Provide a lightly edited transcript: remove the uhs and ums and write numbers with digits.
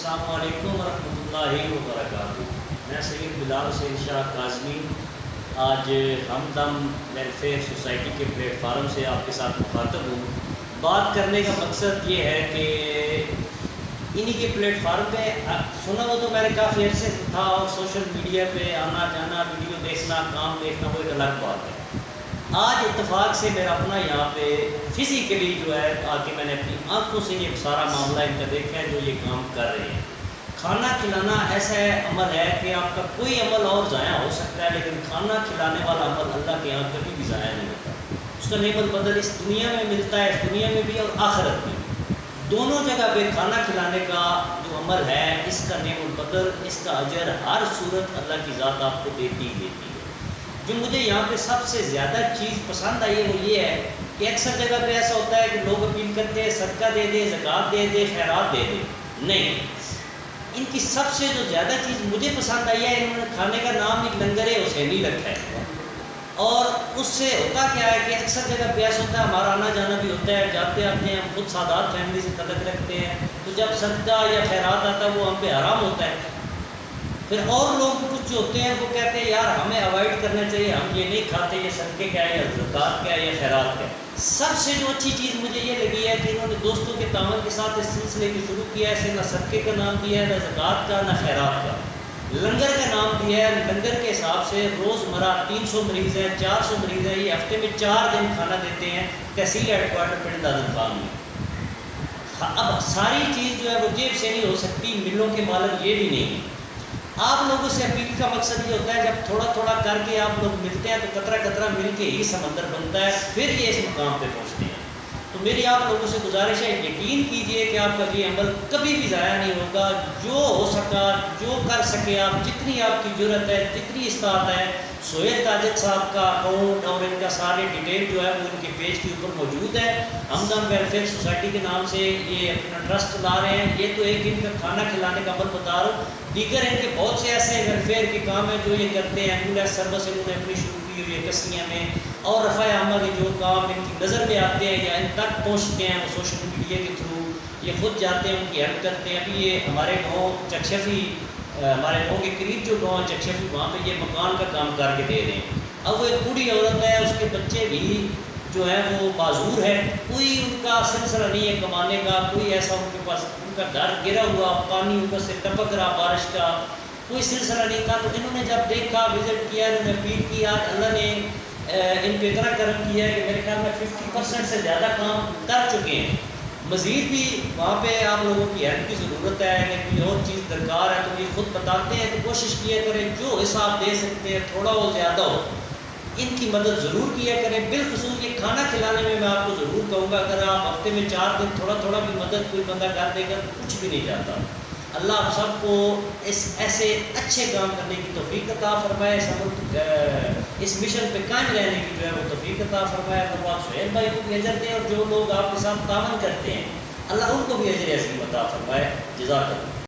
السلام علیکم ورحمۃ اللہ وبرکاتہ۔ میں سید بلال حسین شاہ کاظمی آج ہمدم ویلفیئر سوسائٹی کے پلیٹ فارم سے آپ کے ساتھ مخاطب ہوں۔ بات کرنے کا مقصد یہ ہے کہ انہی کے پلیٹ فارم پہ سنا ہو تو میں نے کافی عرصے سے تھا، اور سوشل میڈیا پہ آنا جانا، ویڈیو دیکھنا، کام دیکھنا وہ ایک الگ بات ہے۔ آج اتفاق سے میرا اپنا یہاں پہ فزیکلی جو ہے آ کے میں نے اپنی آنکھوں سے یہ سارا معاملہ ان کا دیکھا ہے جو یہ کام کر رہے ہیں۔ کھانا کھلانا ایسا عمل ہے کہ آپ کا کوئی عمل اور ضائع ہو سکتا ہے، لیکن کھانا کھلانے والا عمل اللہ کے یہاں کبھی بھی ضائع نہیں ہوتا۔ اس کا نعمت بدل اس دنیا میں ملتا ہے، اس دنیا میں بھی اور آخرت میں بھی، دونوں جگہ پہ کھانا کھلانے کا جو عمل ہے اس کا نعمت بدل، اس کا اجر ہر صورت اللہ کی ذات آپ کو دیتی ہی دیتی ہے۔ جو مجھے یہاں پہ سب سے زیادہ چیز پسند آئی ہے وہ یہ ہے کہ اکثر جگہ پہ ایسا ہوتا ہے کہ لوگ اپیل کرتے ہیں صدقہ دے دے، زکوٰۃ دے دے، خیرات دے دے۔ نہیں، ان کی سب سے جو زیادہ چیز مجھے پسند آئی ہے، انہوں نے کھانے کا نام ایک لنگر حسینی رکھا ہے۔ اور اس سے ہوتا کیا ہے کہ اکثر جگہ پہ ایسا ہوتا ہے، ہمارا آنا جانا بھی ہوتا ہے، جاتے آتے ہیں، ہم خود سادات فیملی سے تعلق رکھتے ہیں، تو جب صدقہ یا خیرات آتا ہے وہ ہم پہ حرام ہوتا ہے۔ پھر اور لوگ کچھ جو ہوتے ہیں وہ کہتے ہیں یار ہمیں اوائڈ کرنا چاہیے، ہم یہ نہیں کھاتے، یہ صدقے کیا ہے، یا زکوٰۃ کیا ہے، یا خیرات کیا ہے۔ سب سے جو اچھی چیز مجھے یہ لگی ہے کہ انہوں نے دوستوں کے تعاون کے ساتھ اس سلسلے کو شروع کیا ہے، اسے نہ صدقے کا نام دیا ہے، نہ زکوٰۃ کا، نہ خیرات کا، لنگر کا نام دیا ہے۔ لنگر کے حساب سے روزمرہ 300 مریض ہیں، 400 مریض ہیں، یہ ہفتے میں 4 دن کھانا دیتے ہیں تحصیل ہیڈ کوارٹر پنڈ دادن خان میں۔ اب ساری چیز جو ہے وہ جیب سے نہیں ہو سکتی، ملوں کے مالک یہ بھی نہیں ہے۔ آپ لوگوں سے اپیل کا مقصد یہ ہوتا ہے جب تھوڑا تھوڑا کر کے آپ لوگ ملتے ہیں تو قطرہ قطرہ مل کے ہی سمندر بنتا ہے، پھر یہ اس مقام پہ پہنچتے ہیں۔ تو میری آپ لوگوں سے گزارش ہے، یقین کیجئے کہ آپ کا یہ عمل کبھی بھی ضائع نہیں ہوگا۔ جو ہو سکا، جو کر سکے آپ، جتنی آپ کی جرت ہے، جتنی استطاعت ہے، سہیل تاجد صاحب کا اکاؤنٹ اور ان کا سارے ڈیٹیل جو ہے وہ ان کے پیج کے اوپر موجود ہے۔ ہمدم ویلفیئر سوسائٹی کے نام سے یہ اپنا ٹرسٹ لا رہے ہیں۔ یہ تو ایک ان کا کھانا کھلانے کا عمل بتا رہا ہوں، دیگر ان کے بہت سے ایسے ویلفیئر کے کام ہیں جو یہ کرتے ہیں۔ ایمبولینس سروس انہوں نے اپنی شروع کی ہوئی ہے کسیاں میں، اور رفع عامہ کے جو کام ان کی نظر میں آتے ہیں یا ان تک پہنچتے ہیں وہ سوشل میڈیا کے تھرو یہ خود جاتے ہیں، ان کی ہیلپ کرتے ہیں۔ ابھی یہ ہمارے گاؤں چکشفی، ہمارے گاؤں کے قریب جو گاؤں چکشفی، وہاں پہ یہ مکان کا کام کر کے دے رہے ہیں۔ اب وہ ایک بوڑھی عورت ہے، اس کے بچے بھی جو ہے وہ معذور ہے، کوئی ان کا سلسلہ نہیں ہے کمانے کا، کوئی ایسا ان کے پاس، ان کا گھر گرا ہوا، پانی اوپر سے ٹپک رہا بارش کا، کوئی سلسلہ نہیں تھا۔ تو انہوں نے جب دیکھا، وزٹ کیا، انہوں نے اپیل کی، آج اللہ نے ان پہ اتنا کرم کیا ہے کہ میرے خیال میں 50% سے زیادہ کام کر چکے ہیں۔ مزید بھی وہاں پہ آپ لوگوں کی ہیلپ کی ضرورت ہے، یا کوئی اور چیز درکار ہے تو یہ خود بتاتے ہیں، تو کوشش کیا کریں جو حساب دے سکتے ہیں، تھوڑا ہو زیادہ ہو، ان کی مدد ضرور کیا کریں۔ بالخصوص یہ کھانا کھلانے میں آپ کو ضرور کہوں گا، اگر آپ ہفتے میں 4 دن تھوڑا تھوڑا بھی مدد کوئی بندہ کر دے گا تو کچھ بھی نہیں جاتا۔ اللہ آپ سب کو اس ایسے اچھے کام کرنے کی توفیق عطا فرمائے، اس مشن پہ قائم رہنے کی جو ہے وہ توفیق عطا فرمائے۔ اللہ آپ سہیل بھائی کو بھی اجر دیں، اور جو لوگ آپ کے ساتھ تعاون کرتے ہیں اللہ ان کو بھی اجر عظیم عطا فرمائے۔ جزاک اللہ۔